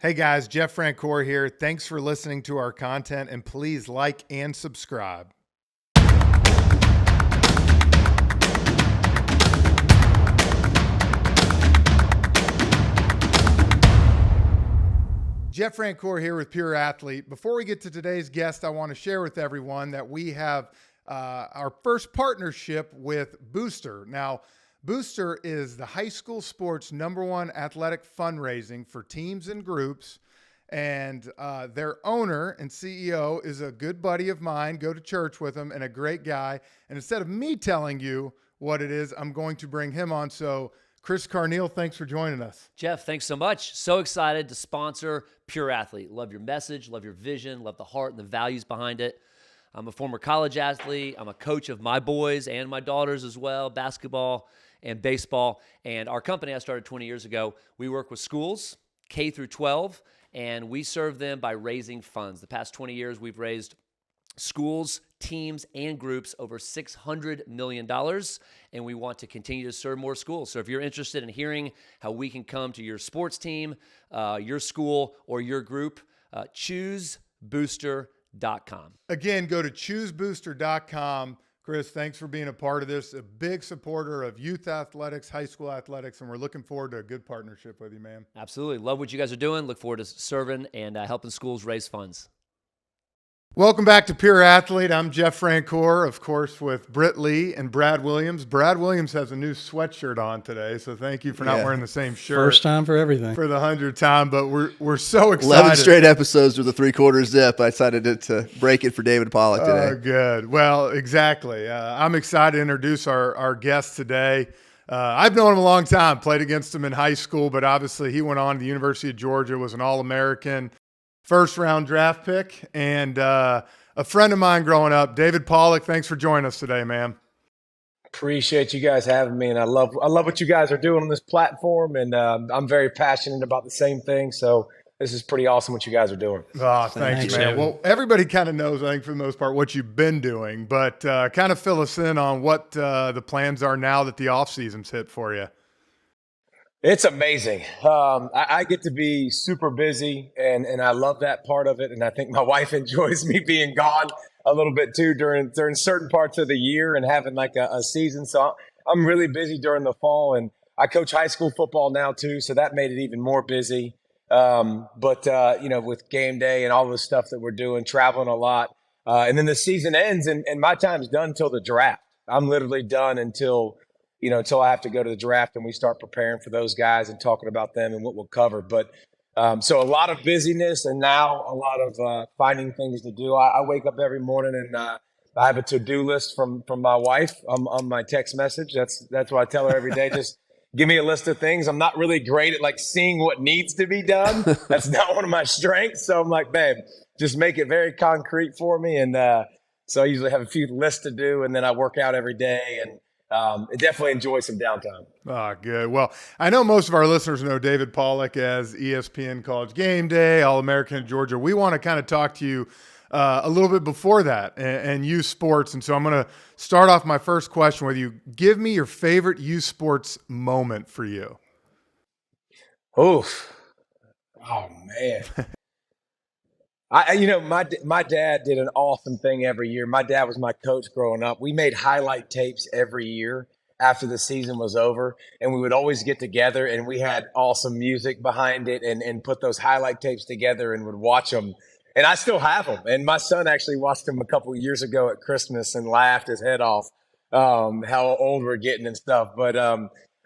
Hey guys, Jeff Francoeur here. Thanks for listening to our content, and please like and subscribe. Jeff Francoeur here with Pure Athlete. Before we get to today's guest, I want to share with everyone that we have our first partnership with Booster. Now, Booster is the high school sports #1 athletic fundraising for teams and groups. And their owner and CEO is a good buddy of mine. Go to church with him and a great guy. And instead of me telling you what it is, I'm going to bring him on. So Chris Carneal, thanks for joining us. Jeff, thanks so much. So excited to sponsor Pure Athlete. Love your message, love your vision, love the heart and the values behind it. I'm a former college athlete. I'm a coach of my boys and my daughters as well, basketball and baseball. And our company I started 20 years ago, we work with schools, K through 12, and we serve them by raising funds. The past 20 years, we've raised schools, teams, and groups over $600 million, and we want to continue to serve more schools. So if you're interested in hearing how we can come to your sports team, your school, or your group, choosebooster.com. Again, go to choosebooster.com. Chris, thanks for being a part of this. A big supporter of youth athletics, high school athletics, and we're looking forward to a good partnership with you, man. Absolutely. Love what you guys are doing. Look forward to serving and helping schools raise funds. Welcome back to Pure Athlete. I'm Jeff Francoeur, of course, with Britt Lee and Brad Williams. Brad Williams has a new sweatshirt on today, so thank you for not wearing the same shirt. First time for everything. For the 100th time, but we're so excited. 11 straight episodes with a 3/4 zip. I decided to break it for David Pollack today. Oh, good. Well, exactly. I'm excited to introduce our guest today. I've known him a long time, played against him in high school, but obviously he went on to the University of Georgia, was an All-American, first-round draft pick, and a friend of mine growing up, David Pollack. Thanks for joining us today, man. Appreciate you guys having me, and I love what you guys are doing on this platform, and I'm very passionate about the same thing, so this is pretty awesome what you guys are doing. Oh, thanks, man. Well, everybody kind of knows, I think, for the most part, what you've been doing, but kind of fill us in on what the plans are now that the off-season's hit for you. It's amazing. I get to be super busy, and I love that part of it. And I think my wife enjoys me being gone a little bit too during certain parts of the year and having like a season. So I'm really busy during the fall, and I coach high school football now too. So that made it even more busy. But with Gameday and all the stuff that we're doing, traveling a lot. And then the season ends, and my time's done until the draft. I'm literally done until I have to go to the draft and we start preparing for those guys and talking about them and what we'll cover. But so a lot of busyness, and now a lot of finding things to do. I wake up every morning and I have a to-do list from my wife on my text message. That's what I tell her every day. Just give me a list of things. I'm not really great at like seeing what needs to be done. That's not one of my strengths. So I'm like, babe, just make it very concrete for me. And so I usually have a few lists to do, and then I work out every day, and it definitely enjoys some downtime. Oh, good. Well, I know most of our listeners know David Pollack as ESPN College Gameday, All-American in Georgia. We want to kind of talk to you a little bit before that and youth sports. And so I'm going to start off my first question with you. Give me your favorite youth sports moment for you. Oof. Oh, man. My dad did an awesome thing every year. My dad was my coach growing up. We made highlight tapes every year after the season was over, and we would always get together, and we had awesome music behind it and put those highlight tapes together and would watch them. And I still have them. And my son actually watched them a couple of years ago at Christmas and laughed his head off how old we're getting and stuff. But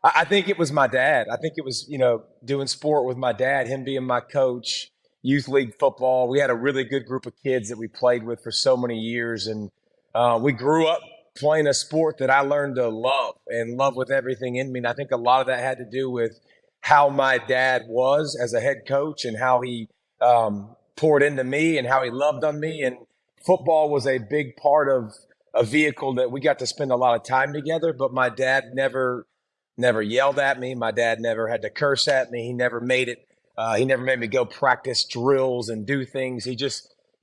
I think it was my dad. I think it was, doing sport with my dad, him being my coach. Youth league football. We had a really good group of kids that we played with for so many years. And we grew up playing a sport that I learned to love and love with everything in me. And I think a lot of that had to do with how my dad was as a head coach and how he poured into me and how he loved on me. And football was a big part of a vehicle that we got to spend a lot of time together. But my dad never yelled at me. My dad never had to curse at me. He never made it. He never made me go practice drills and do things. He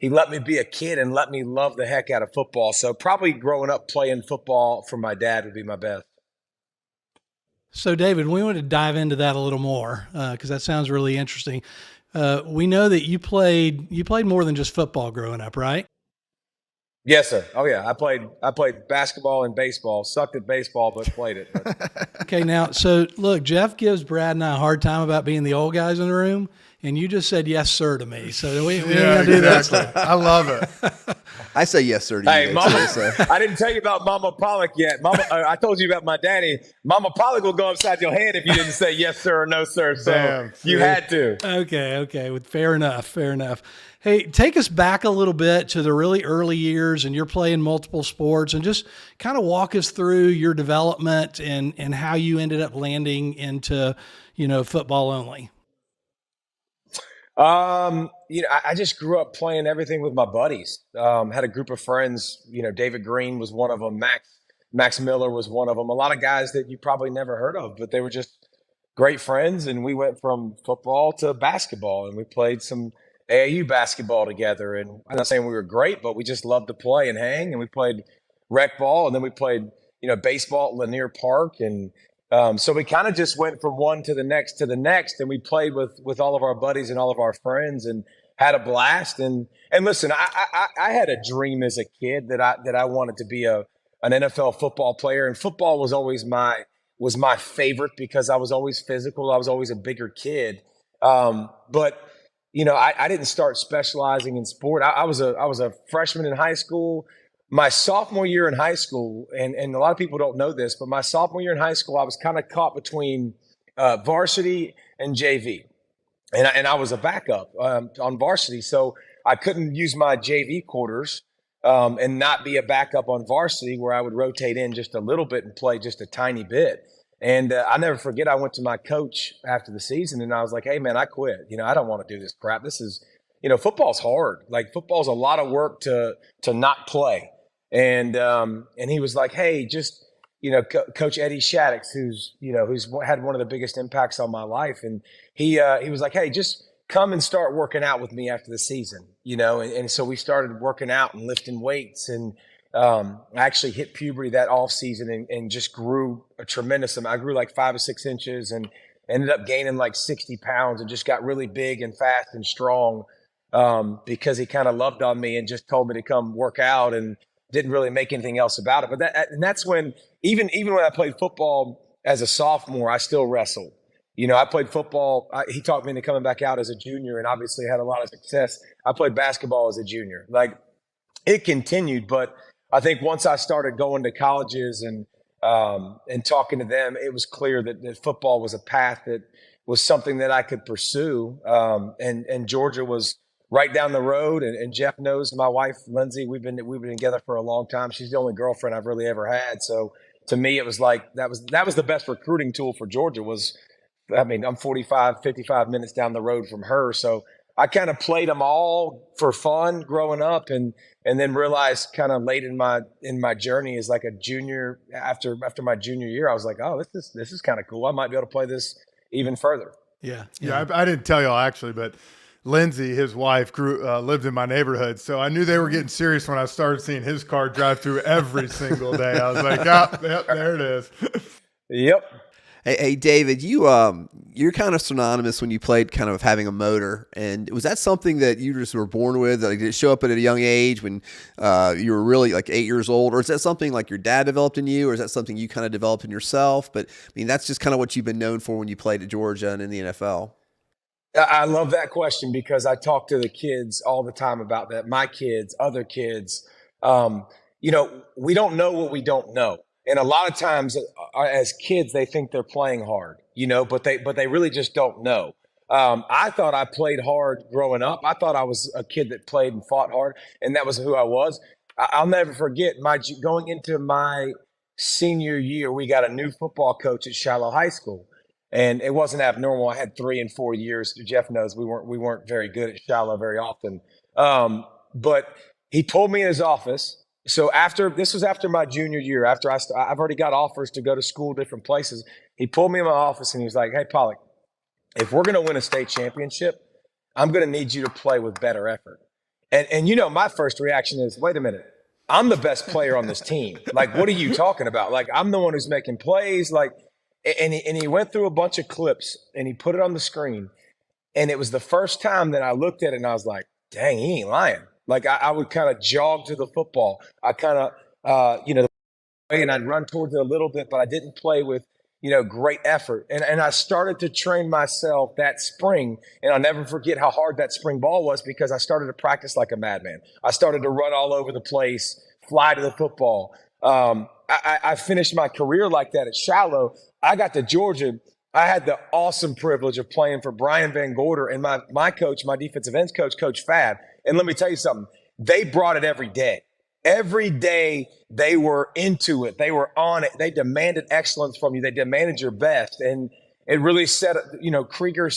let me be a kid and let me love the heck out of football. So probably growing up playing football for my dad would be my best. So, David, we want to dive into that a little more because that sounds really interesting. We know that you played more than just football growing up, right? Yes, sir. Oh yeah, I played basketball and baseball. Sucked at baseball, but played it. But. Okay, now, so look, Jeff gives Brad and I a hard time about being the old guys in the room, and you just said yes, sir, to me. So we ain't gonna do that. I love it. I say yes, sir. To Hey, you, Mama, so. I didn't tell you about Mama Pollack yet. I told you about my daddy. Mama Pollack will go upside your head if you didn't say yes, sir, or no, sir. So Damn, you had to. Okay. Fair enough. Hey, take us back a little bit to the really early years, and you're playing multiple sports, and just kind of walk us through your development and how you ended up landing into, football only. I just grew up playing everything with my buddies. Had a group of friends. David Green was one of them. Max Miller was one of them. A lot of guys that you probably never heard of, but they were just great friends. And we went from football to basketball, and we played some AAU basketball together. And I'm not saying we were great, but we just loved to play and hang. And we played rec ball, and then we played, baseball at Lanier Park. And so we kind of just went from one to the next, and we played with all of our buddies and all of our friends, and had a blast. And listen, I had a dream as a kid that I wanted to be an NFL football player, and football was always my favorite because I was always physical. I was always a bigger kid, but I didn't start specializing in sport. I was a freshman in high school. My sophomore year in high school, and a lot of people don't know this, but my sophomore year in high school, I was kind of caught between varsity and JV. And I was a backup on varsity, so I couldn't use my JV quarters and not be a backup on varsity, where I would rotate in just a little bit and play just a tiny bit. And I never forget, I went to my coach after the season, and I was like, "Hey, man, I quit. I don't want to do this crap. This is, football's hard. Like, football's a lot of work to not play." And he was like, "Hey, just." Coach Eddie Shaddix, who's had one of the biggest impacts on my life. And he was like, "Hey, just come and start working out with me after the season," and so we started working out and lifting weights. And I actually hit puberty that off season and just grew a tremendous amount. I grew like 5 or 6 inches and ended up gaining like 60 pounds and just got really big and fast and strong because he kind of loved on me and just told me to come work out, and didn't really make anything else about it. But that's when, even when I played football as a sophomore, I still wrestled. I played football. He talked me into coming back out as a junior, and obviously had a lot of success. I played basketball as a junior. Like, it continued, but I think once I started going to colleges and talking to them, it was clear that football was a path that was something that I could pursue. And Georgia was right down the road, and Jeff knows my wife, Lindsay. We've been together for a long time. She's the only girlfriend I've really ever had. So to me, it was like that was the best recruiting tool for Georgia. I'm 45, 55 minutes down the road from her. So I kind of played them all for fun growing up, and then realized kind of late in my journey as like a junior, after my junior year, I was like, "Oh, this is kind of cool. I might be able to play this even further." Yeah. I didn't tell y'all actually, but Lindsay, his wife, lived in my neighborhood, so I knew they were getting serious when I started seeing his car drive through every single day. I was like, "Oh, yep, there it is." Yep. Hey, David, you're kind of synonymous when you played kind of having a motor. And was that something that you just were born with? Like, did it show up at a young age when you were really like 8 years old? Or is that something like your dad developed in you? Or is that something you kind of developed in yourself? But I mean, that's just kind of what you've been known for when you played at Georgia and in the NFL. I love that question because I talk to the kids all the time about that. My kids, other kids, we don't know what we don't know. And a lot of times as kids, they think they're playing hard, but they really just don't know. I thought I played hard growing up. I thought I was a kid that played and fought hard, and that was who I was. I'll never forget going into my senior year, we got a new football coach at Shiloh High School. And it wasn't abnormal. I had 3 and 4 years. Jeff knows we weren't very good at Shiloh very often. But he pulled me in his office. So this was after my junior year, after I've already got offers to go to school different places. He pulled me in my office and he was like, "Hey, Pollack, if we're going to win a state championship, I'm going to need you to play with better effort." And my first reaction is, "Wait a minute. I'm the best player on this team. Like, what are you talking about? Like, I'm the one who's making plays. Like," and he went through a bunch of clips and he put it on the screen. And it was the first time that I looked at it and I was like, dang, he ain't lying. Like I would kind of jog to the football. I kind of, and I'd run towards it a little bit, but I didn't play with, great effort. And I started to train myself that spring. And I'll never forget how hard that spring ball was because I started to practice like a madman. I started to run all over the place, fly to the football. I finished my career like that at Shallow. I got to Georgia. I had the awesome privilege of playing for Brian Van Gorder and my coach, my defensive ends coach, Coach Fab. And let me tell you something. They brought it every day. Every day they were into it. They were on it. They demanded excellence from you. They demanded your best. And it really set, Krieger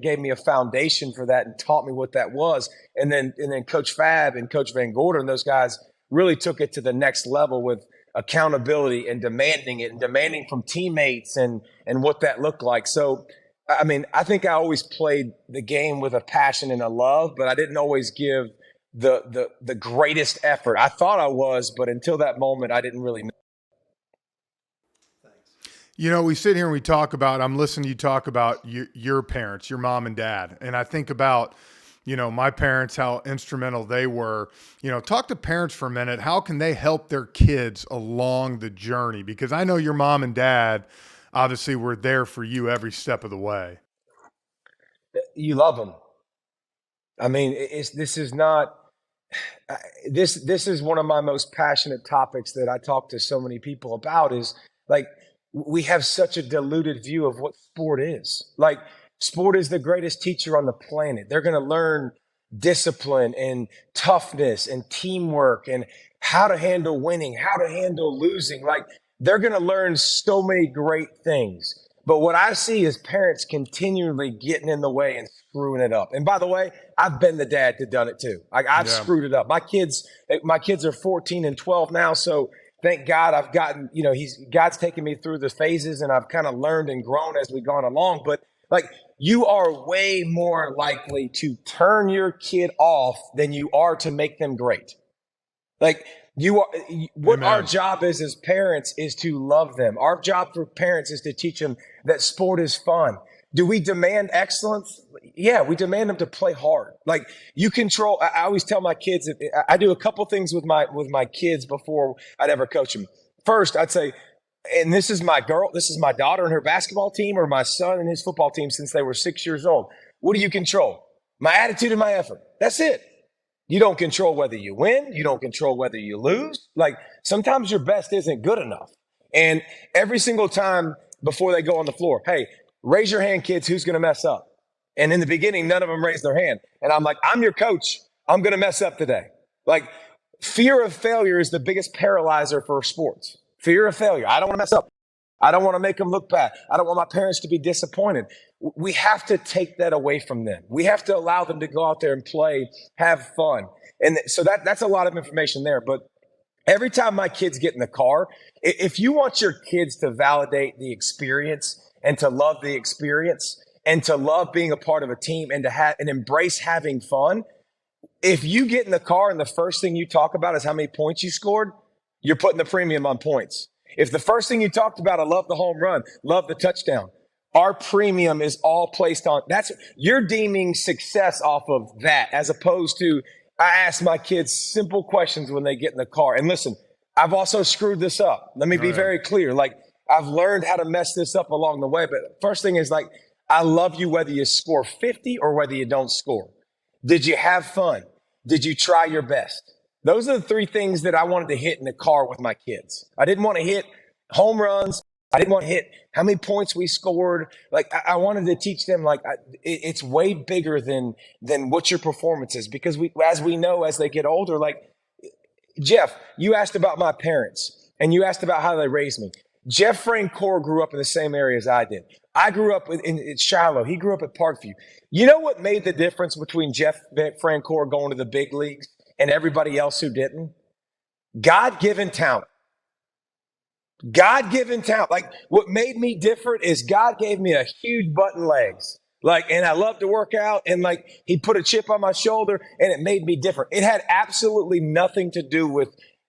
gave me a foundation for that and taught me what that was. And then Coach Fab and Coach Van Gorder and those guys really took it to the next level with accountability and demanding it and demanding from teammates and what that looked like. So, I mean, I think I always played the game with a passion and a love, but I didn't always give the greatest effort. I thought I was, but until that moment, I didn't really know. We sit here and we talk about, I'm listening to you talk about your parents, your mom and dad. And I think about, my parents, how instrumental they were. Talk to parents for a minute. How can they help their kids along the journey? Because I know your mom and dad obviously were there for you every step of the way. You love them. I mean, this is one of my most passionate topics that I talk to so many people about is like, we have such a diluted view of what sport is. Like, sport is the greatest teacher on the planet. They're going to learn discipline and toughness and teamwork and how to handle winning, how to handle losing. Like, they're going to learn so many great things. But what I see is parents continually getting in the way and screwing it up. And by the way, I've been the dad that done it too. I've screwed it up. My kids are 14 and 12 now. So thank God I've gotten, God's taken me through the phases and I've kind of learned and grown as we've gone along. But like, you are way more likely to turn your kid off than you are to make them great. Like, what our job is as parents is to love them. Our job for parents is to teach them that sport is fun. Do we demand excellence? Yeah, we demand them to play hard. Like, you control. I always tell my kids, I do a couple things with my kids before I'd ever coach them. First, I'd say, and this is my daughter and her basketball team, or my son and his football team since they were 6 years old. What do you control? My attitude and my effort. That's it. You don't control whether you win. You don't control whether you lose. Like, sometimes your best isn't good enough. And every single time before they go on the floor, hey, raise your hand, kids, who's going to mess up? And in the beginning, none of them raised their hand. And I'm like, I'm your coach. I'm going to mess up today. Like, fear of failure is the biggest paralyzer for sports. Fear of failure. I don't want to mess up. I don't want to make them look bad. I don't want my parents to be disappointed. We have to take that away from them. We have to allow them to go out there and play, have fun. And so that's a lot of information there. But every time my kids get in the car, if you want your kids to validate the experience and to love the experience and to love being a part of a team and to embrace having fun, if you get in the car and the first thing you talk about is how many points you scored, you're putting the premium on points. If the first thing you talked about, I love the home run, love the touchdown, our premium is all placed on you're deeming success off of that, as opposed to, I ask my kids simple questions when they get in the car. And listen, I've also screwed this up. Let me be very clear. Like, I've learned how to mess this up along the way. But first thing is, like, I love you whether you score 50 or whether you don't score. Did you have fun? Did you try your best? Those are the three things that I wanted to hit in the car with my kids. I didn't want to hit home runs. I didn't want to hit how many points we scored. Like, I wanted to teach them, like, it's way bigger than what your performance is. Because as we know, as they get older, like, Jeff, you asked about my parents and you asked about how they raised me. Jeff Francoeur grew up in the same area as I did. I grew up in Shiloh. He grew up at Parkview. You know what made the difference between Jeff Francoeur going to the big leagues and everybody else who didn't? God-given talent. God-given talent. Like, what made me different is God gave me a huge butt and legs. Like, and I love to work out, and like, he put a chip on my shoulder and it made me different. It had absolutely nothing to do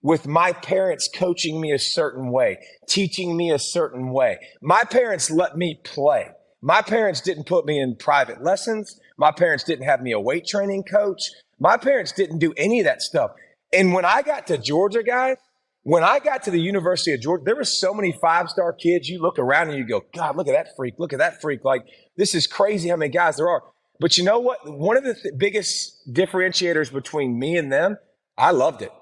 with my parents coaching me a certain way, teaching me a certain way. My parents let me play. My parents didn't put me in private lessons. My parents didn't have me a weight training coach. My parents didn't do any of that stuff. And when I got to Georgia, guys, when I got to the University of Georgia, there were so many 5-star kids. You look around and you go, God, look at that freak. Look at that freak. Like, this is crazy how many guys there are. But you know what? One of the biggest differentiators between me and them, I loved it.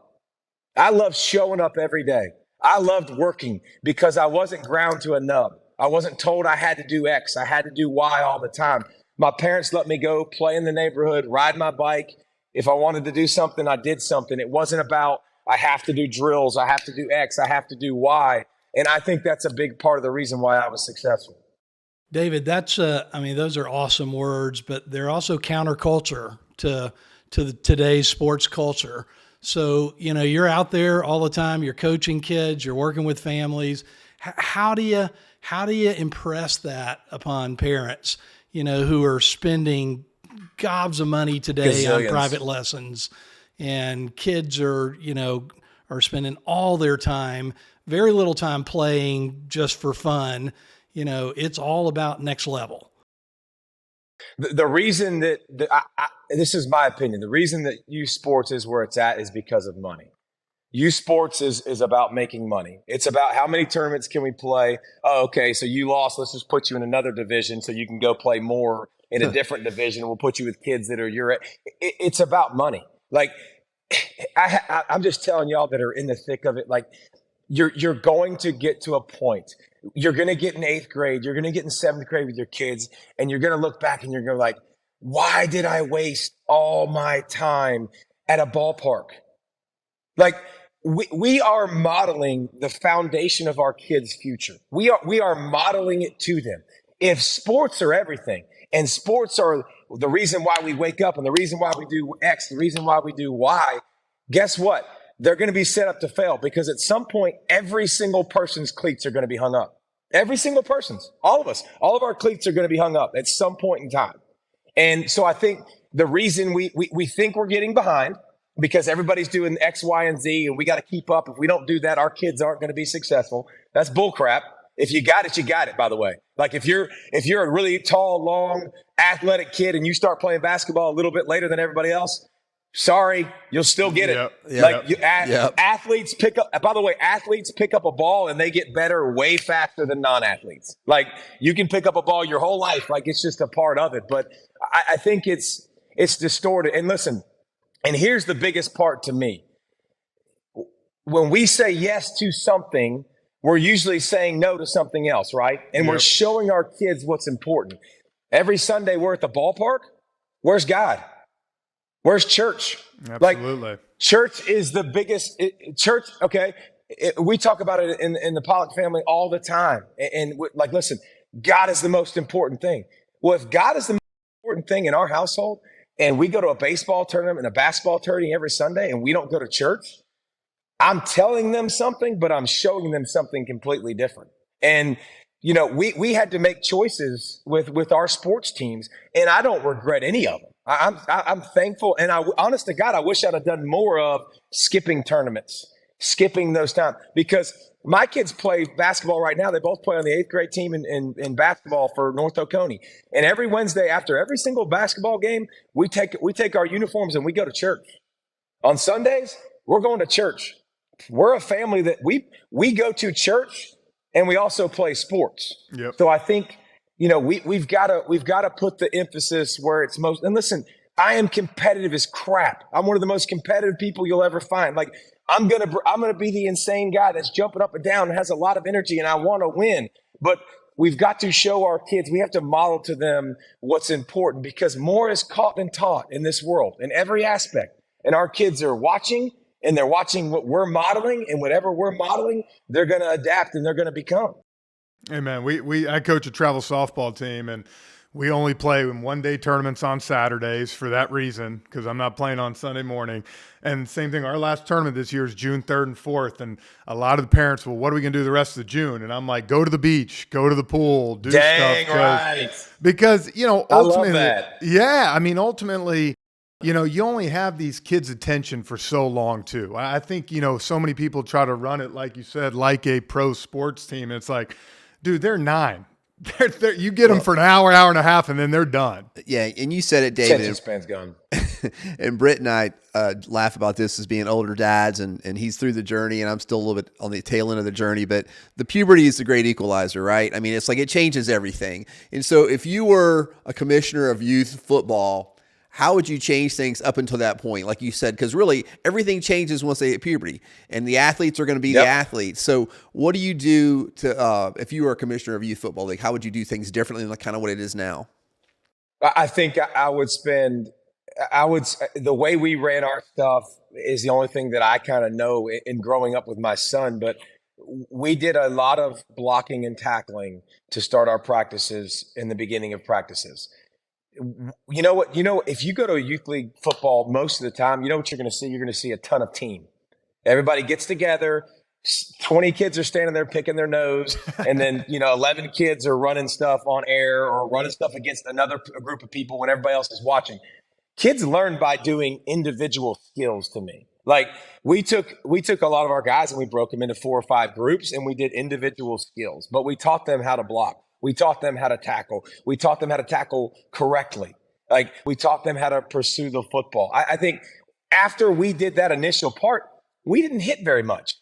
I loved showing up every day. I loved working because I wasn't ground to a nub. I wasn't told I had to do X. I had to do Y all the time. My parents let me go play in the neighborhood, ride my bike. If I wanted to do something, I did something. It wasn't about I have to do drills. I have to do X. I have to do Y. And I think that's a big part of the reason why I was successful. David, that's I mean, those are awesome words, but they're also counterculture to today's sports culture. So, you know, you're out there all the time, you're coaching kids, you're working with families. How do you impress that upon parents, you know, who are spending gobs of money today on private lessons, and kids are spending all their time, very little time playing just for fun. You know, it's all about next level. The reason that this is my opinion, the reason that youth sports is where it's at is because of money. Youth sports is about making money. It's about how many tournaments can we play. Oh, okay, so you lost. Let's just put you in another division so you can go play more in a different division. We'll put you with kids that are your. It's about money. Like I'm just telling y'all that are in the thick of it. Like you're going to get to a point. You're going to get in 8th grade. You're going to get in 7th grade with your kids, and you're going to look back and you're going to like, why did I waste all my time at a ballpark? Like we are modeling the foundation of our kids' future. We are modeling it to them. If sports are everything, and sports are the reason why we wake up, and the reason why we do X, the reason why we do Y, guess what? They're going to be set up to fail, because at some point, every single person's cleats are going to be hung up. Every single person's, all of us, all of our cleats are going to be hung up at some point in time. And so I think the reason we think we're getting behind, because everybody's doing X, Y, and Z, and we got to keep up. If we don't do that, our kids aren't going to be successful. That's bullcrap. If you got it, you got it, by the way. Like if you're a really tall, long, athletic kid and you start playing basketball a little bit later than everybody else, sorry, you'll still get it. Athletes pick up, by the way, athletes pick up a ball and they get better way faster than non-athletes. Like you can pick up a ball your whole life. Like it's just a part of it. But I think it's distorted. And listen, and here's the biggest part to me. When we say yes to something, we're usually saying no to something else, right? And we're showing our kids what's important. Every Sunday we're at the ballpark. Where's God? Where's church? Absolutely. Like, church is the biggest church. Okay. We talk about it in the Pollack family all the time. And like, listen, God is the most important thing. Well, if God is the most important thing in our household, and we go to a baseball tournament and a basketball tournament every Sunday and we don't go to church, I'm telling them something, but I'm showing them something completely different. And, you know, we had to make choices with our sports teams, and I don't regret any of them. I'm thankful, and honest to God, I wish I'd have done more of skipping tournaments, skipping those times, because my kids play basketball right now. They both play on the 8th grade team in basketball for North Oconee. And every Wednesday after every single basketball game, we take our uniforms and we go to church. On Sundays, we're going to church. We're a family that we go to church and we also play sports. Yep. So I think, you know, we've got to put the emphasis where it's most. And listen, I am competitive as crap. I'm one of the most competitive people you'll ever find. Like I'm gonna be the insane guy that's jumping up and down and has a lot of energy, and I want to win. But we've got to show our kids. We have to model to them what's important, because more is caught than taught in this world in every aspect. And our kids are watching. And they're watching what we're modeling, and whatever we're modeling, they're going to adapt and they're going to become. Hey man, I coach a travel softball team, and we only play in one-day tournaments on Saturdays for that reason, because I'm not playing on Sunday morning. And same thing, our last tournament this year is June 3rd and 4th, and a lot of the parents, well, what are we going to do the rest of June? And I'm like, go to the beach, go to the pool, do stuff. Right. Because, you know, ultimately, I love that. Yeah, I mean, ultimately, you know, you only have these kids' attention for so long, too. I think, you know, so many people try to run it, like you said, like a pro sports team. It's like, dude, they're 9. You get them for an hour, hour and a half, and then they're done. Yeah, and you said it, Attention David. span's gone. And Britt and I laugh about this as being older dads, and he's through the journey, and I'm still a little bit on the tail end of the journey. But the puberty is the great equalizer, right? I mean, it's like it changes everything. And so if you were a commissioner of youth football, how would you change things up until that point? Like you said, because really everything changes once they hit puberty, and the athletes are going to be the athletes. So what do you do to, if you were a commissioner of youth football league, how would you do things differently than kind of what it is now? I think the way we ran our stuff is the only thing that I kind of know in growing up with my son, but we did a lot of blocking and tackling to start our practices in the beginning of practices. You know what? If you go to a youth league football, most of the time, you know what you're going to see? You're going to see a ton of team. Everybody gets together. 20 kids are standing there picking their nose. And then, 11 kids are running stuff on air or running stuff against another group of people when everybody else is watching. Kids learn by doing individual skills to me. Like we took a lot of our guys and we broke them into 4 or 5 groups and we did individual skills, but we taught them how to block. We taught them how to tackle. We taught them how to tackle correctly. Like we taught them how to pursue the football. I think after we did that initial part, we didn't hit very much.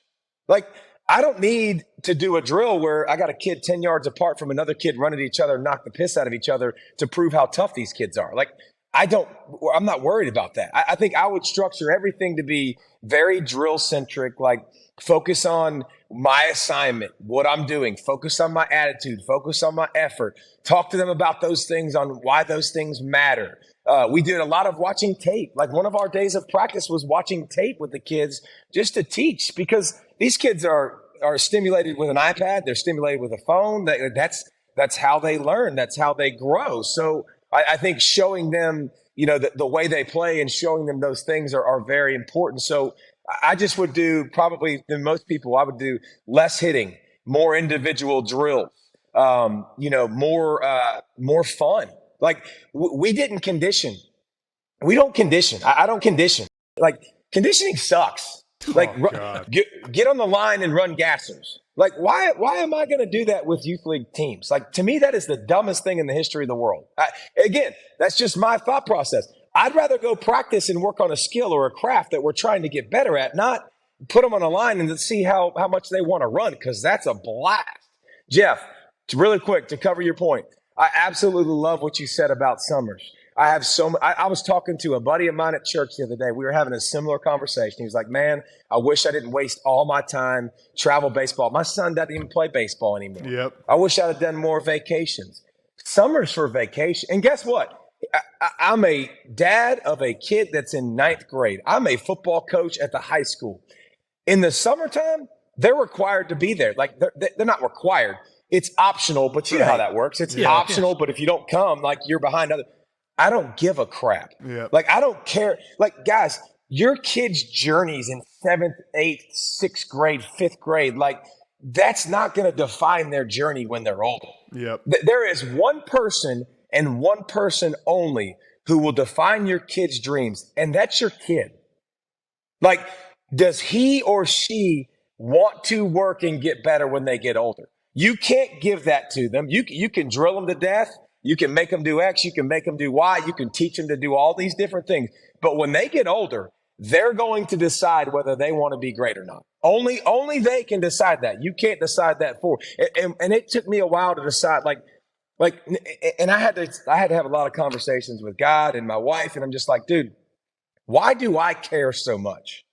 Like I don't need to do a drill where I got a kid 10 yards apart from another kid running at each other and knock the piss out of each other to prove how tough these kids are. Like I'm not worried about that. I think I would structure everything to be very drill centric, like focus on my assignment, what I'm doing, focus on my attitude, focus on my effort, talk to them about those things, on why those things matter. We did a lot of watching tape. Like one of our days of practice was watching tape with the kids just to teach, because these kids are stimulated with an iPad. They're stimulated with a phone. That's how they learn. That's how they grow. So I think showing them, the way they play and showing them those things are very important. So I just would do probably than most people, I would do less hitting, more individual drills, more fun. Like we didn't condition. We don't condition. I don't condition. Like conditioning sucks. Like get on the line and run gassers. Like why am I going to do that with youth league teams? Like to me, that is the dumbest thing in the history of the world. Again, that's just my thought process. I'd rather go practice and work on a skill or a craft that we're trying to get better at, not put them on a line and see how much they want to run, because that's a blast. Jeff, really quick to cover your point. I absolutely love what you said about summers. I was talking to a buddy of mine at church the other day. We were having a similar conversation. He was like, man, I wish I didn't waste all my time travel baseball. My son doesn't even play baseball anymore. Yep. I wish I'd have done more vacations. Summers for vacation. And guess what? I'm a dad of a kid that's in 9th grade. I'm a football coach at the high school. In the summertime, they're required to be there. Like they're not required. It's optional, but you know how that works. It's optional, but if you don't come, like you're behind other. I don't give a crap. Yep. Like I don't care. Like guys, your kids' journeys in 7th, 8th, 6th grade, 5th grade, like that's not going to define their journey when they're older. Yep. There is one person and one person only who will define your kid's dreams, and that's your kid. Like, does he or she want to work and get better when they get older? You can't give that to them. You can drill them to death. You can make them do X. You can make them do Y. You can teach them to do all these different things. But when they get older, they're going to decide whether they want to be great or not. Only they can decide that. You can't decide that for. And it took me a while to decide. And I had to have a lot of conversations with God and my wife, and I'm just like, dude, why do I care so much?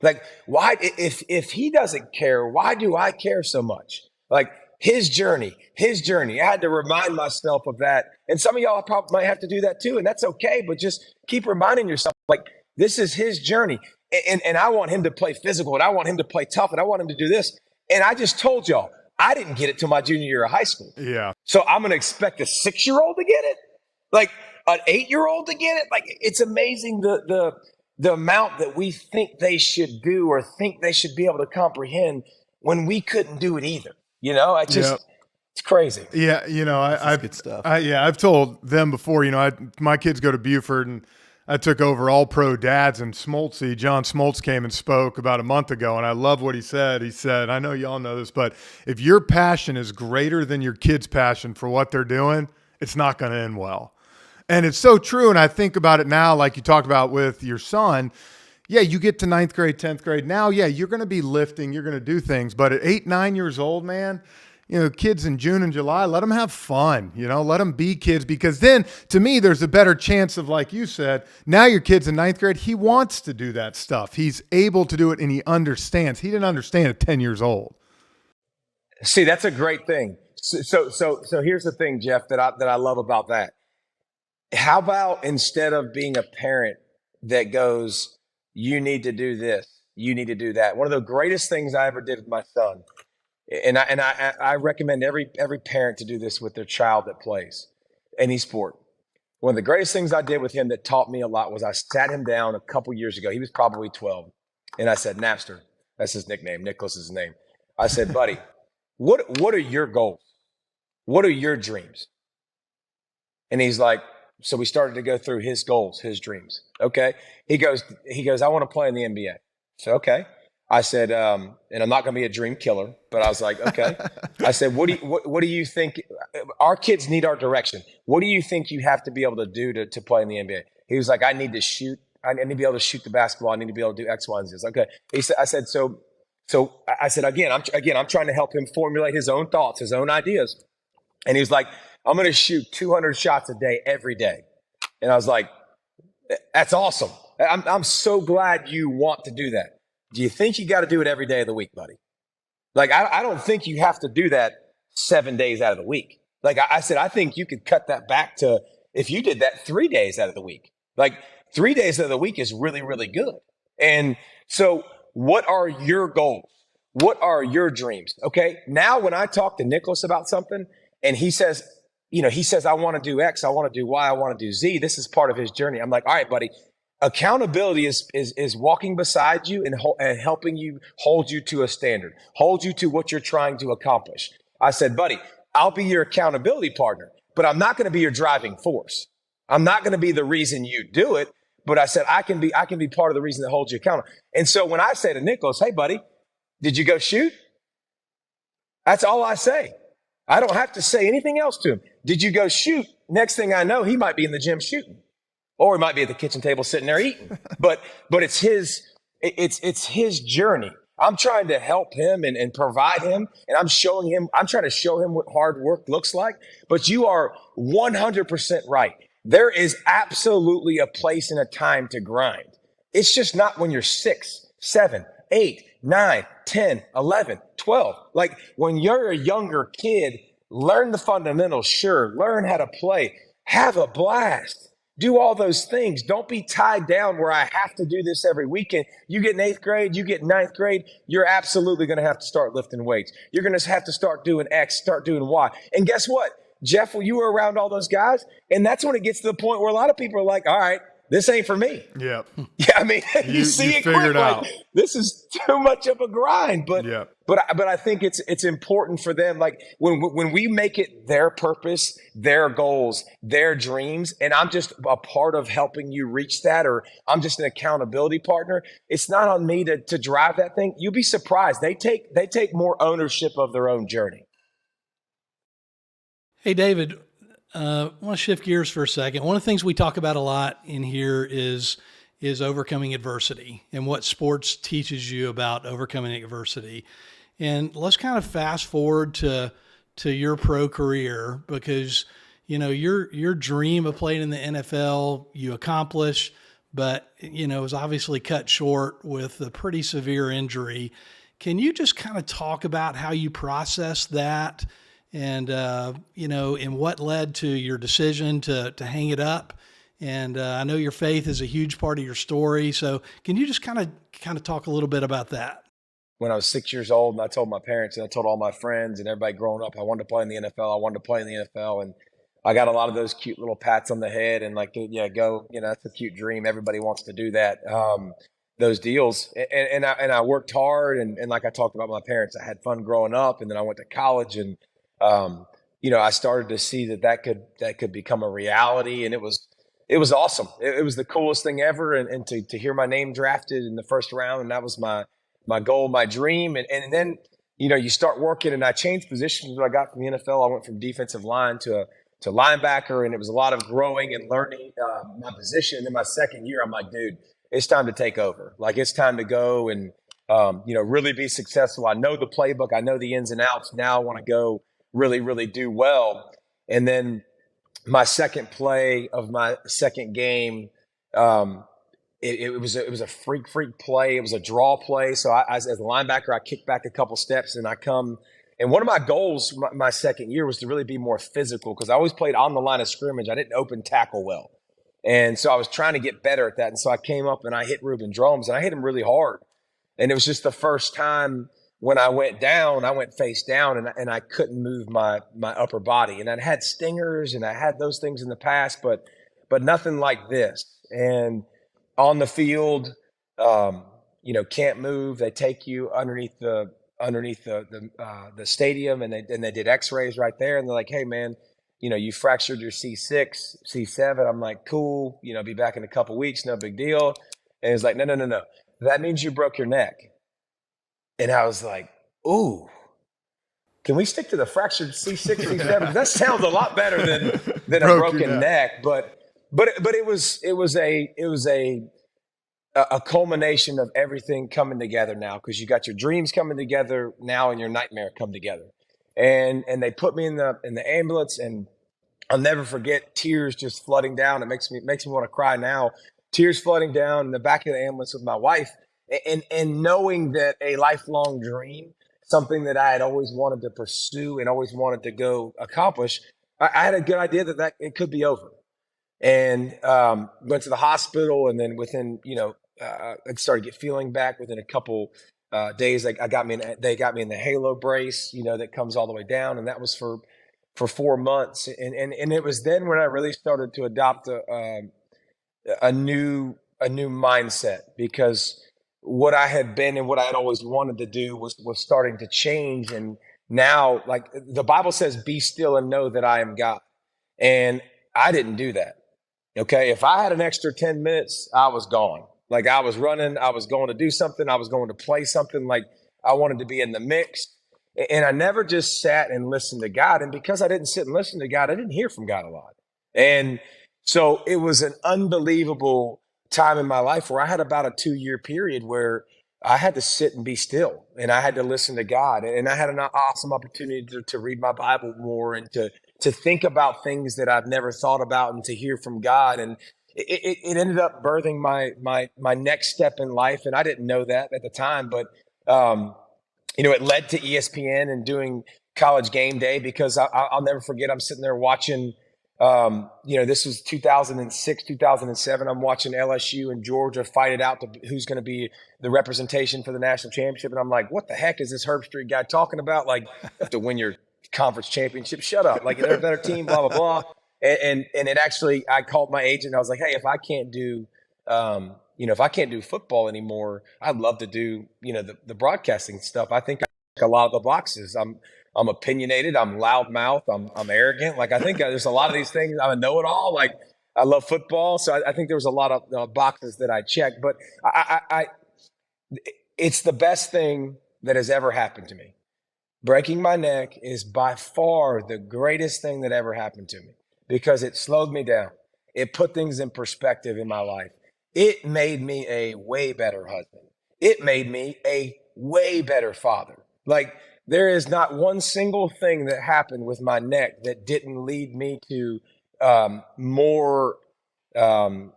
Like, why? If he doesn't care, why do I care so much? Like his journey. I had to remind myself of that. And some of y'all probably might have to do that too, and that's okay. But just keep reminding yourself, like, this is his journey, and I want him to play physical, and I want him to play tough, and I want him to do this. And I just told y'all, I didn't get it till my junior year of high school. Yeah. So I'm going to expect a 6-year-old to get it, like an 8-year-old to get it. Like it's amazing the amount that we think they should do or think they should be able to comprehend when we couldn't do it either. It's crazy. Yeah. I've good stuff. I've told them before, my kids go to Buford, and I took over all pro dads, and Smoltzy, John Smoltz, came and spoke about a month ago, and I love what he said. He said, I know y'all know this, but if your passion is greater than your kid's passion for what they're doing, it's not going to end well. And it's so true, and I think about it now, like you talked about with your son. Yeah, you get to 9th grade, 10th grade. Now, yeah, you're going to be lifting, you're going to do things, but at 8, 9 years old, man, kids in June and July, let them have fun, let them be kids, because then to me, there's a better chance of, like you said, now your kid's in 9th grade. He wants to do that stuff. He's able to do it and he understands. He didn't understand at 10 years old. See, that's a great thing. So here's the thing, Jeff, that I love about that. How about instead of being a parent that goes, you need to do this, you need to do that. One of the greatest things I ever did with my son, and I recommend every parent to do this with their child that plays any sport. One of the greatest things I did with him that taught me a lot was I sat him down a couple years ago. He was probably 12. And I said, Napster, that's his nickname. Nicholas is his name. I said, buddy, what are your goals? What are your dreams? And he's like, so we started to go through his goals, his dreams. Okay. He goes, I want to play in the NBA. So, okay. I said, and I'm not going to be a dream killer, but I was like, okay. I said, what do you think? Our kids need our direction. What do you think you have to be able to do to play in the NBA? He was like, I need to shoot. I need to be able to shoot the basketball. I need to be able to do X, Y, and Z. Okay. I said, again, I'm trying to help him formulate his own thoughts, his own ideas. And he was like, I'm going to shoot 200 shots a day every day. And I was like, that's awesome. I'm so glad you want to do that. Do you think you got to do it every day of the week, buddy? Like, I don't think you have to do that 7 days out of the week. Like I said, I think you could cut that back to, if you did that 3 days out of the week. Like 3 days out of the week is really, really good. And so what are your goals? What are your dreams? Okay. Now, when I talk to Nicholas about something and he says, I want to do X, I want to do Y, I want to do Z. This is part of his journey. I'm like, all right, buddy. Accountability is walking beside you and helping you, hold you to a standard, hold you to what you're trying to accomplish. I said, buddy, I'll be your accountability partner, but I'm not going to be your driving force. I'm not going to be the reason you do it, but I said, I can be part of the reason that holds you accountable. And so when I say to Nicholas, hey, buddy, did you go shoot? That's all I say. I don't have to say anything else to him. Did you go shoot? Next thing I know, he might be in the gym shooting. Or he might be at the kitchen table sitting there eating. But it's his journey. I'm trying to help him and provide him. And I'm trying to show him what hard work looks like. But you are 100% right. There is absolutely a place and a time to grind. It's just not when you're 6, 7, 8, 9, 10, 11, 12. Like when you're a younger kid, learn the fundamentals. Sure. Learn how to play. Have a blast. Do all those things. Don't be tied down where I have to do this every weekend. You get in 8th grade, you get in 9th grade, you're absolutely going to have to start lifting weights. You're going to have to start doing X, start doing Y. And guess what? Jeff, you were around all those guys, and that's when it gets to the point where a lot of people are like, all right, this ain't for me. Yep. Yeah, I mean, you see it quick, out. like, this is too much of a grind. But yep. but I think it's important for them. Like when we make it their purpose, their goals, their dreams, and I'm just a part of helping you reach that, or I'm just an accountability partner. It's not on me to drive that thing. You'll be surprised. They take more ownership of their own journey. Hey, David, I want to shift gears for a second. One of the things we talk about a lot in here is overcoming adversity and what sports teaches you about overcoming adversity. And let's kind of fast forward to your pro career, because your dream of playing in the NFL you accomplished, but it was obviously cut short with a pretty severe injury. Can you just kind of talk about how you processed that? And, and what led to your decision to hang it up. And I know your faith is a huge part of your story. So can you just kind of talk a little bit about that? When I was 6 years old and I told my parents and I told all my friends and everybody growing up, I wanted to play in the NFL. I wanted to play in the NFL. And I got a lot of those cute little pats on the head and like, yeah, go, that's a cute dream. Everybody wants to do that. Those deals. And I worked hard. And like I talked about my parents, I had fun growing up. And then I went to college and, I started to see that could become a reality, and it was it was awesome. It was the coolest thing ever. And to hear my name drafted in the first round, and that was my goal, my dream. And then, you start working, and I changed positions when I got from the NFL. I went from defensive line to linebacker, and it was a lot of growing and learning my position. And in my second year, I'm like, dude, it's time to take over. Like, it's time to go and, really be successful. I know the playbook. I know the ins and outs. Now I want to go really, really do well. And then my second play of my second game, it was a freak play. It was a draw play. So as a linebacker, I kicked back a couple steps, and I come. And one of my goals my second year was to really be more physical, because I always played on the line of scrimmage. I didn't open tackle well. And so I was trying to get better at that. And so I came up and I hit Reuben Dromes, and I hit him really hard. And it was just the first time when I went down, I went face down, and I couldn't move my upper body. And I'd had stingers and I had those things in the past, but nothing like this. And on the field, can't move. They take you underneath the stadium, and they did x-rays right there. And they're like, hey man, you fractured your C6, C7. I'm like, cool, be back in a couple weeks. No big deal. And it's like, no. That means you broke your neck. And I was like, ooh, can we stick to the fractured C6, C7? That sounds a lot better than a broken neck. But it was a culmination of everything coming together now, because you got your dreams coming together now and your nightmare come together. And they put me in the ambulance, and I'll never forget tears just flooding down. It makes me want to cry now. Tears flooding down in the back of the ambulance with my wife, and knowing that a lifelong dream, something that I had always wanted to pursue and always wanted to go accomplish, I had a good idea that it could be over. And went to the hospital, and then within, I started to get feeling back. Within a couple days, they got me in the Halo brace, that comes all the way down, and that was for 4 months. And it was then when I really started to adopt a new mindset, because what I had been and what I had always wanted to do was starting to change. And now, like the Bible says, be still and know that I am God. And I didn't do that. Okay. If I had an extra 10 minutes, I was gone. Like, I was running, I was going to do something, I was going to play something. Like, I wanted to be in the mix. And I never just sat and listened to God. And because I didn't sit and listen to God, I didn't hear from God a lot. And so it was an unbelievable time in my life where I had about a 2-year period where I had to sit and be still, and I had to listen to God. And I had an awesome opportunity to read my Bible more, and to think about things that I've never thought about, and to hear from God. And it ended up birthing my next step in life. And I didn't know that at the time, but it led to ESPN and doing College Gameday, because I'll never forget, I'm sitting there watching, this was 2006, 2007. I'm watching LSU and Georgia fight it out to who's going to be the representation for the national championship. And I'm like, what the heck is this Herb Street guy talking about? Like, you have to win your conference championship. Shut up. Like, they're a better team, blah, blah, blah. And it actually, I called my agent. I was like, hey, if I can't do, if I can't do football anymore, I'd love to do, the broadcasting stuff. I think I check a lot of the boxes. I'm opinionated. I'm loudmouth. I'm arrogant. Like, I think there's a lot of these things. I'm a know-it-all. Like, I love football. So I think there was a lot of boxes that I checked, but it's the best thing that has ever happened to me. Breaking my neck is by far the greatest thing that ever happened to me, because it slowed me down. It put things in perspective in my life. It made me a way better husband. It made me a way better father. Like, there is not one single thing that happened with my neck that didn't lead me to more, that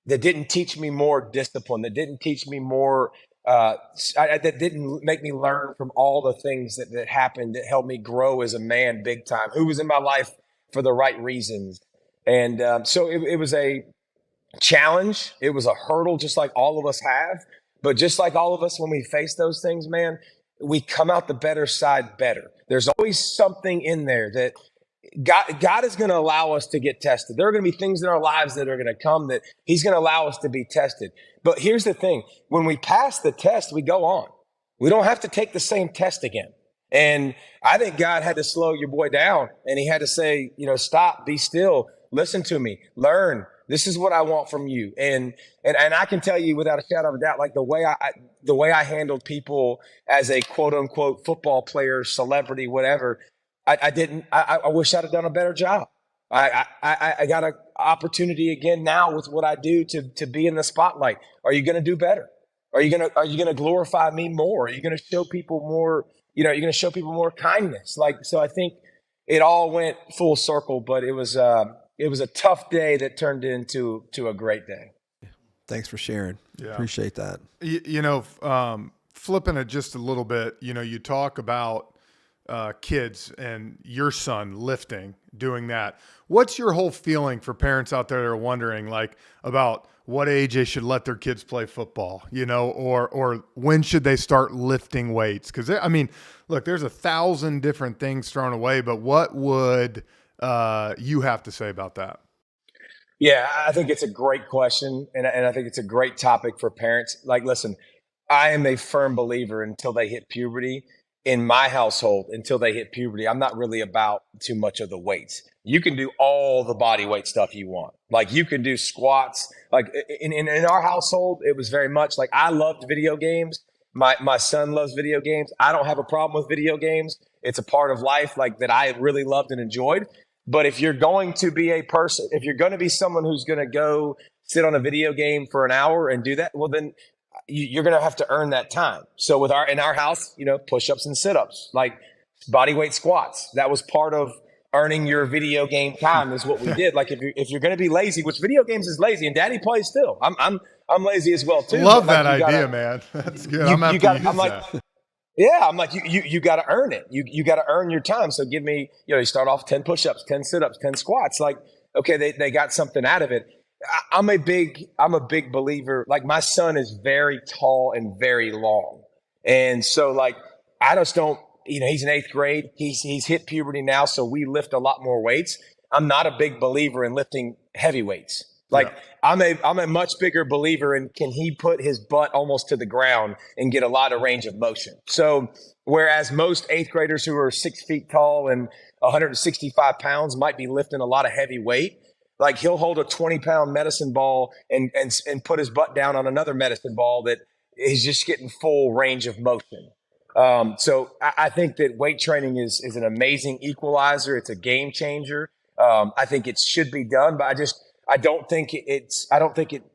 didn't teach me more discipline, that didn't teach me more, that didn't make me learn from all the things that happened, that helped me grow as a man big time, who was in my life for the right reasons. And so it was a challenge. It was a hurdle, just like all of us have. But just like all of us, when we face those things, man, we come out the better side better. There's always something in there that God is going to allow us to get tested. There are going to be things in our lives that are going to come that he's going to allow us to be tested. But here's the thing. When we pass the test, we go on. We don't have to take the same test again. And I think God had to slow your boy down, and he had to say, stop, be still, listen to me, learn, This is what I want from you. And I can tell you without a shadow of a doubt, like the way I handled people as a quote unquote football player, celebrity, whatever, I wish I'd have done a better job. I got an opportunity again now with what I do to be in the spotlight. Are you going to do better? Are you going to glorify me more? Are you going to show people more, you're going to show people more kindness? So I think it all went full circle, but it was a tough day that turned into a great day. Thanks for sharing. Yeah. Appreciate that. Flipping it just a little bit, you talk about kids and your son lifting, doing that. What's your whole feeling for parents out there that are wondering, like, about what age they should let their kids play football, or when should they start lifting weights? Because, look, there's 1,000 different things thrown away, but what would you have to say about that? Yeah, I think it's a great question, and I think it's a great topic for parents. Like, listen, I am a firm believer until they hit puberty. In my household, until they hit puberty, I'm not really about too much of the weights. You can do all the body weight stuff you want. Like, you can do squats. Like in our household, it was very much like I loved video games. My son loves video games. I don't have a problem with video games. It's a part of life like that I really loved and enjoyed. But if you're going to be if you're going to be someone who's going to go sit on a video game for an hour and do that, well, then you're going to have to earn that time. So in our house, push-ups and sit-ups, like body weight squats, that was part of earning your video game time is what we did. Like if you're going to be lazy, which video games is lazy, and Daddy plays still. I'm lazy as well too. Love that idea, man. That's good. I'm like, you got to earn it. You got to earn your time. So give me, you start off 10 push-ups, 10 sit-ups, 10 squats. Like, okay, they got something out of it. I'm a big believer. Like, my son is very tall and very long. And so, like, I just don't, he's in 8th grade. He's hit puberty now. So we lift a lot more weights. I'm not a big believer in lifting heavy weights. Like, yeah. I'm a much bigger believer in, can he put his butt almost to the ground and get a lot of range of motion? So whereas most 8th graders who are 6 feet tall and 165 pounds might be lifting a lot of heavy weight, like, he'll hold a 20-pound medicine ball and put his butt down on another medicine ball that is just getting full range of motion. So I think that weight training is an amazing equalizer. It's a game changer. I think it should be done, but I don't think it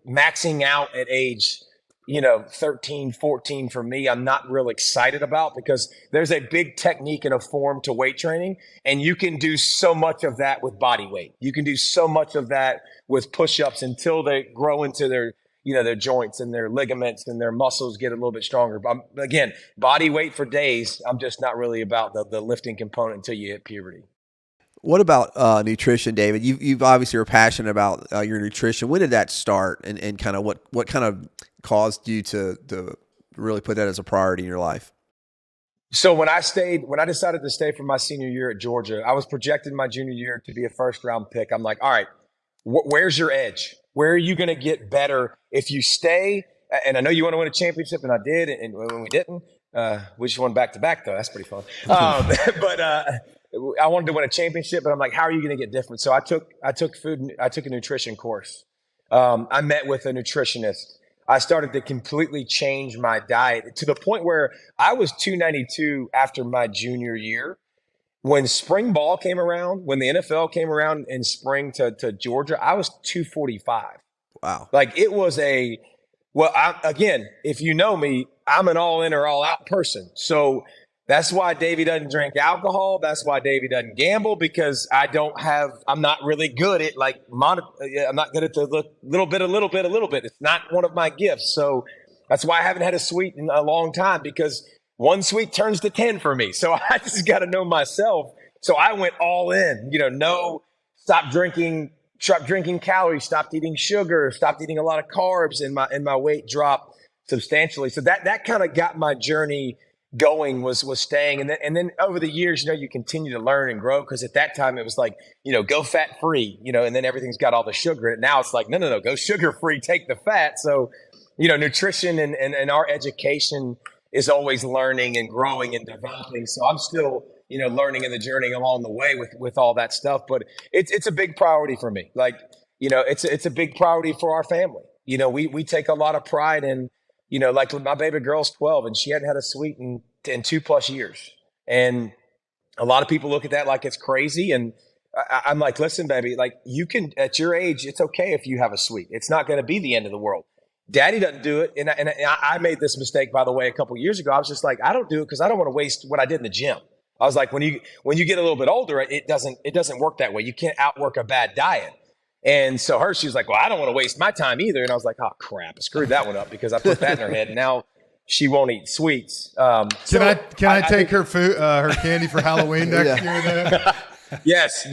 maxing out at age 13, 14 for me, I'm not real excited about, because there's a big technique and a form to weight training. And you can do so much of that with body weight. You can do so much of that with push-ups until they grow into their joints and their ligaments and their muscles get a little bit stronger. But again, body weight for days, I'm just not really about the lifting component until you hit puberty. What about nutrition, David? You've obviously are passionate about your nutrition. When did that start, and kind of what kind of caused you to really put that as a priority in your life? So when I decided to stay for my senior year at Georgia, I was projected my junior year to be a first-round pick. I'm like, all right, where's your edge? Where are you going to get better if you stay? And I know you want to win a championship, and I did, and when we didn't, we just won back-to-back, though. That's pretty fun. But I wanted to win a championship, but I'm like, how are you going to get different? So I took a nutrition course. I met with a nutritionist. I started to completely change my diet to the point where I was 292 after my junior year. When spring ball came around, when the NFL came around in spring to Georgia, I was 245. Wow. Like, it was again, if you know me, I'm an all in or all out person. So that's why Davey doesn't drink alcohol. That's why Davey doesn't gamble, because I'm not really good at I'm not good at the little bit. It's not one of my gifts. So that's why I haven't had a sweet in a long time, because one sweet turns to 10 for me. So I just got to know myself. So I went all in, stop drinking calories, stopped eating sugar, stopped eating a lot of carbs, and my weight dropped substantially. So that kind of got my journey going, was staying. And then over the years, you continue to learn and grow, because at that time it was like, go fat free, and then everything's got all the sugar in it. Now it's like, no, go sugar free, take the fat. So, nutrition and our education is always learning and growing and developing. So I'm still, learning in the journey along the way with all that stuff. But it's a big priority for me. Like, it's a big priority for our family. We take a lot of pride in, like my baby girl's 12 and she hadn't had a sweet in 2+ years. And a lot of people look at that like it's crazy. And I'm like, listen, baby, like you can, at your age, it's okay if you have a sweet. It's not going to be the end of the world. Daddy doesn't do it. And I made this mistake, by the way, a couple of years ago. I was just like, I don't do it because I don't want to waste what I did in the gym. I was like, when you get a little bit older, it doesn't work that way. You can't outwork a bad diet. And so she was like, well, I don't want to waste my time either. And I was like, oh crap, I screwed that one up because I put that in her head. And now she won't eat sweets. Can I take her food, her candy for Halloween next year then? Yes.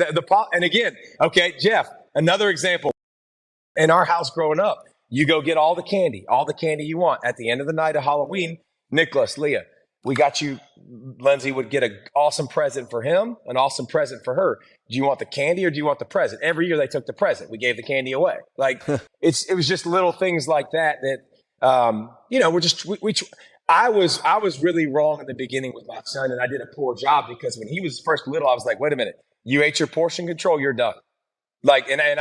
And again, okay, Jeff, another example. In our house growing up, you go get all the candy you want. At the end of the night of Halloween, Nicholas, Leah, we got you. Lindsay would get an awesome present for him, an awesome present for her. Do you want the candy or do you want the present? Every year they took the present. We gave the candy away. Like it was just little things like that I was really wrong in the beginning with my son, and I did a poor job because when he was first little, I was like, wait a minute, you ate your portion control, you're done. Like, and at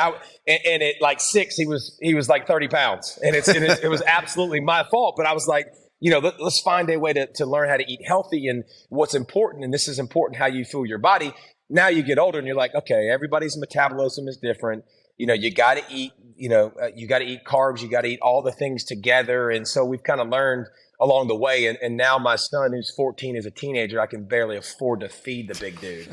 like 6, he was like 30 pounds, and it was absolutely my fault. But I was like, let's find a way to learn how to eat healthy and what's important. And this is important, how you fuel your body. Now you get older and you're like, okay, everybody's metabolism is different. You got to eat, you got to eat carbs. You got to eat all the things together. And so we've kind of learned along the way. And now my son, who's 14, is a teenager. I can barely afford to feed the big dude.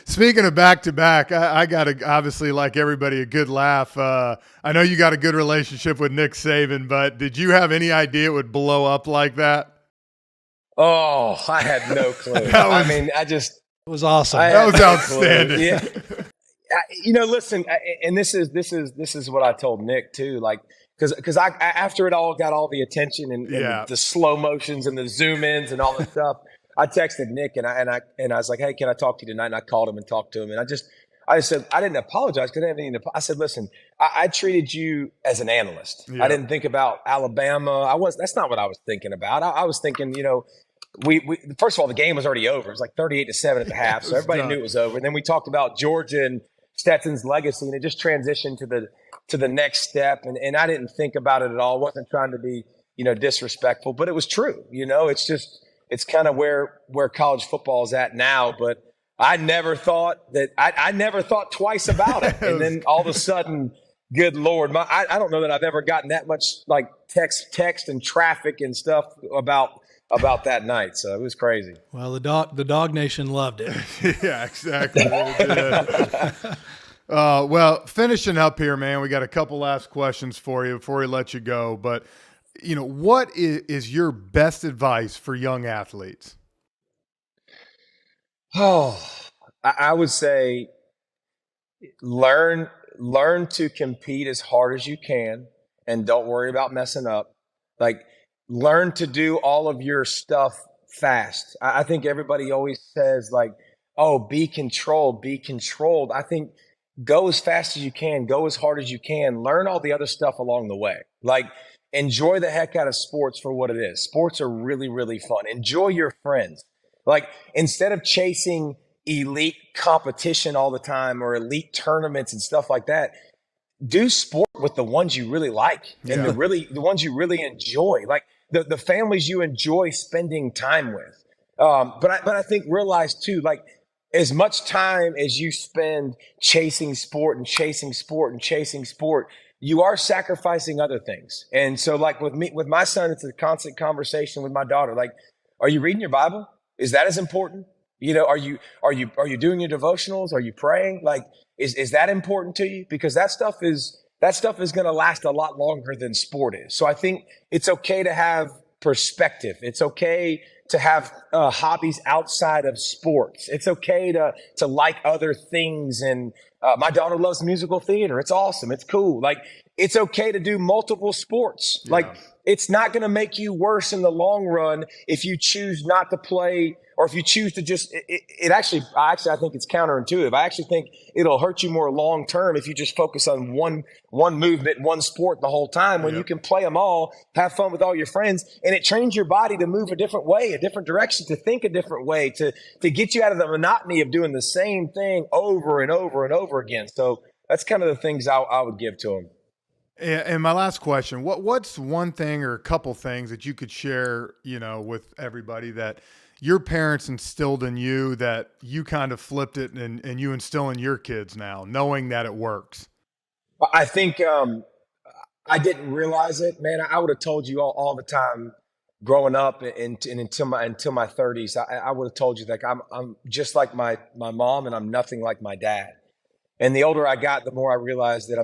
Speaking of back-to-back, I got obviously, like everybody, a good laugh. I know you got a good relationship with Nick Saban, but did you have any idea it would blow up like that? Oh, I had no clue. It was awesome. That was outstanding. Yeah. Listen, and this is what I told Nick too. Like, because I after it all got all the attention and the slow motions and the zoom ins and all that stuff, I texted Nick and I was like, hey, can I talk to you tonight? And I called him and talked to him, and I just said I didn't apologize because I didn't have anything to. I said, listen, I treated you as an analyst. Yeah. I didn't think about Alabama. That's not what I was thinking about. I was thinking, we first of all, the game was already over. It was like 38-7 at the half, so everybody knew it was over. And then we talked about Georgia and Stetson's legacy, and it just transitioned to the next step. And I didn't think about it at all. I wasn't trying to be, disrespectful, but it was true. It's kind of where college football is at now. But I never thought I never thought twice about it. And then all of a sudden, good Lord, I don't know that I've ever gotten that much like text and traffic and stuff about that night. So it was crazy. Well, the dog nation loved it. Yeah, exactly. Well, finishing up here, man, we got a couple last questions for you before we let you go. But, what is your best advice for young athletes? Oh, I would say learn to compete as hard as you can and don't worry about messing up. Like, learn to do all of your stuff fast. I think everybody always says like, oh, be controlled. I think go as fast as you can, go as hard as you can, learn all the other stuff along the way. Like, enjoy the heck out of sports for what it is. Sports are really, really fun. Enjoy your friends. Like, instead of chasing elite competition all the time or elite tournaments and stuff like that, do sport with the ones you really like and the ones you really enjoy. Like, the families you enjoy spending time with. But I think realize too, like, as much time as you spend chasing sport, you are sacrificing other things. And so like with my son, it's a constant conversation with my daughter. Like, are you reading your Bible? Is that as important? Are you doing your devotionals? Are you praying? Like, is that important to you? Because that stuff is going to last a lot longer than sport is. So I think it's okay to have perspective. It's okay to have hobbies outside of sports. It's okay to like other things. And my daughter loves musical theater. It's awesome. It's cool. Like, it's okay to do multiple sports. Yeah. Like, it's not going to make you worse in the long run if you choose not to play, or if you choose to just, I think it's counterintuitive. I actually think it'll hurt you more long term if you just focus on one movement, one sport the whole time, when you can play them all, have fun with all your friends, and it trains your body to move a different way, a different direction, to think a different way, to get you out of the monotony of doing the same thing over and over and over again. So that's kind of the things I would give to them. And my last question, what's one thing or a couple things that you could share, with everybody that your parents instilled in you that you kind of flipped it and you instill in your kids now, knowing that it works? I think I didn't realize it, man. I would have told you all the time growing up and until my 30s. I would have told you like I'm just like my mom, and I'm nothing like my dad. And the older I got, the more I realized that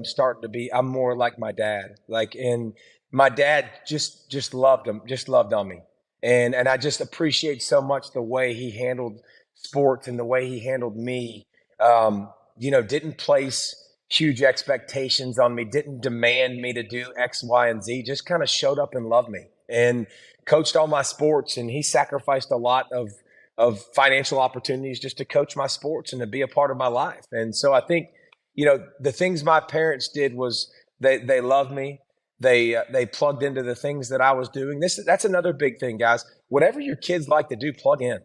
I'm more like my dad. And my dad just loved on me. And I just appreciate so much the way he handled sports and the way he handled me. Didn't place huge expectations on me, didn't demand me to do X, Y, and Z, just kind of showed up and loved me and coached all my sports. And he sacrificed a lot of financial opportunities just to coach my sports and to be a part of my life. And so I think, the things my parents did was they loved me. They plugged into the things that I was doing. That's another big thing, guys. Whatever your kids like to do, plug in.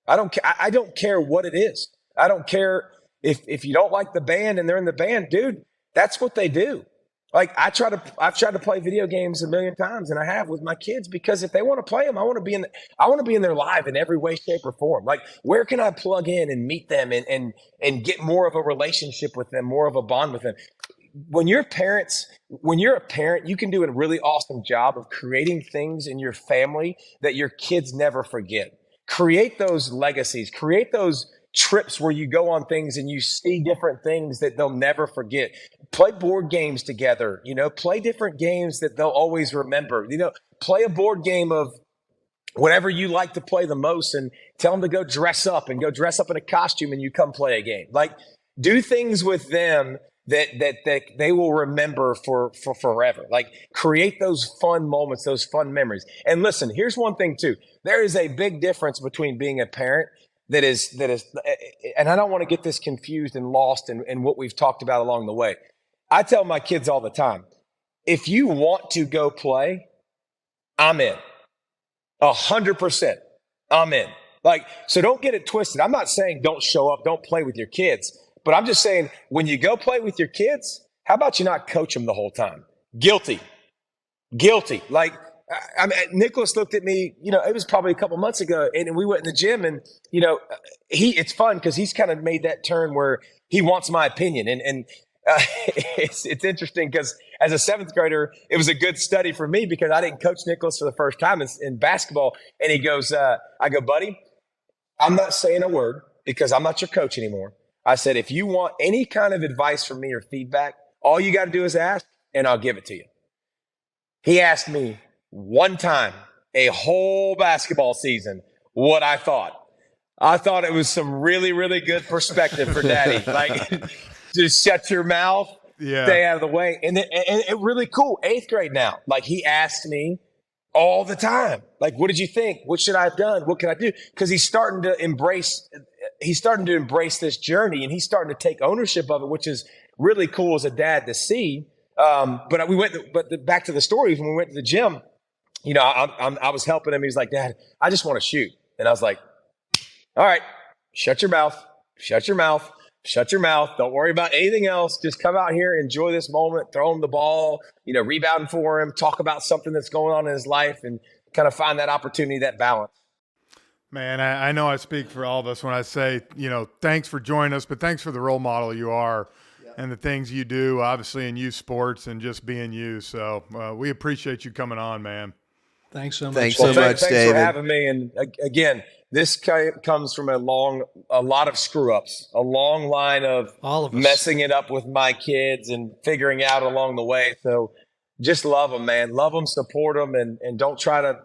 I don't care what it is. I don't care if you don't like the band and they're in the band, dude, that's what they do. Like I've tried to play video games a million times, and I have with my kids, because if they want to play them, I want to be in their life in every way, shape, or form. Like, where can I plug in and meet them and get more of a relationship with them, more of a bond with them? When you're a parent, you can do a really awesome job of creating things in your family that your kids never forget. Create those legacies, create those trips where you go on things and you see different things that they'll never forget. Play board games together, play different games that they'll always remember. Play a board game of whatever you like to play the most, and tell them to go dress up in a costume, and you come play a game. Like, do things with them that they will remember for forever. Like, create those fun moments, those fun memories. And listen, here's one thing too. There is a big difference between being a parent that is, and I don't want to get this confused and lost in what we've talked about along the way. I tell my kids all the time, if you want to go play, I'm in. 100%. I'm in. Like, so don't get it twisted. I'm not saying don't show up, don't play with your kids, but I'm just saying, when you go play with your kids, how about you not coach them the whole time? Guilty. Like, Nicholas looked at me, it was probably a couple months ago, and we went in the gym, and, it's fun because he's kind of made that turn where he wants my opinion. And it's interesting because as a seventh grader, it was a good study for me because I didn't coach Nicholas for the first time in basketball. And he goes, I go, buddy, I'm not saying a word because I'm not your coach anymore. I said, if you want any kind of advice from me or feedback, all you got to do is ask, and I'll give it to you. He asked me one time, a whole basketball season, what I thought. I thought it was some really, really good perspective for daddy. Like, just shut your mouth, stay out of the way. And it really cool. 8th grade now. Like, he asked me all the time, like, what did you think? What should I have done? What can I do? Because he's starting to embrace this journey, and he's starting to take ownership of it, which is really cool as a dad to see. But back to the story, when we went to the gym, I was helping him. He was like, Dad, I just want to shoot. And I was like, all right, shut your mouth. Don't worry about anything else. Just come out here, enjoy this moment, throw him the ball, rebound for him, talk about something that's going on in his life, and kind of find that opportunity, that balance. Man, I know I speak for all of us when I say, thanks for joining us, but thanks for the role model you are and the things you do, obviously, in youth sports and just being you. So we appreciate you coming on, man. Thanks so much. Thanks so much, David. David. For having me. And again, this comes from a lot of screw ups, a long line of all of us messing it up with my kids and figuring out along the way. So just love them, man. Love them, support them, and don't try to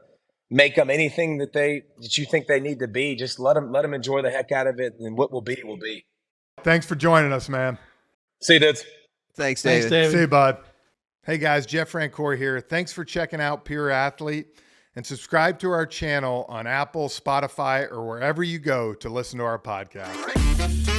make them anything that you think they need to be. Just let them enjoy the heck out of it, and what will be will be. Thanks for joining us, man. See you, dudes. Thanks, David. See you, bud. Hey, guys, Jeff Francoeur here. Thanks for checking out Pure Athlete, and subscribe to our channel on Apple, Spotify, or wherever you go to listen to our podcast.